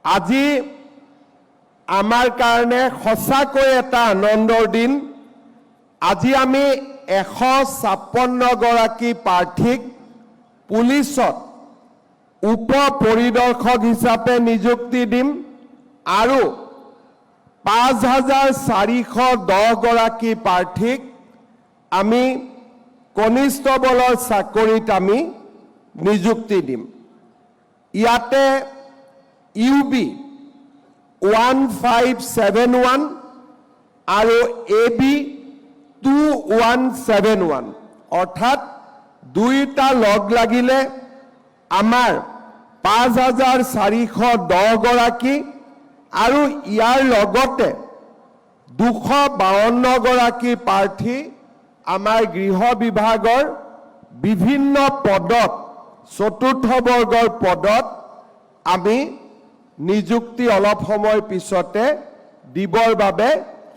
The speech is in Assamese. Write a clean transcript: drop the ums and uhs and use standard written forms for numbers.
আজি আমাৰ কাৰণে সঁচাকৈ এটা আনন্দৰ দিন। আজি আমি 156 গৰাকী প্ৰাৰ্থীক পুলিচত উপ পৰিদৰ্শক হিচাপে নিযুক্তি দিম আৰু 5410 গৰাকী প্ৰাৰ্থীক আমি কনিষ্টবলৰ চাকৰিত আমি নিযুক্তি দিম। ইয়াতে UB 1571 আৰু AB 2171 অৰ্থাৎ দুইটা লগ লাগিলে আমাৰ 5410 গৰাকী আৰু ইয়াৰ লগতে 252 গৰাকী প্ৰাৰ্থী আমাৰ গৃহ বিভাগৰ বিভিন্ন পদত চতুৰ্থ বৰ্গৰ পদত আমি নিযুক্তি অলপ সময় পিছতে দিবৰ বাবে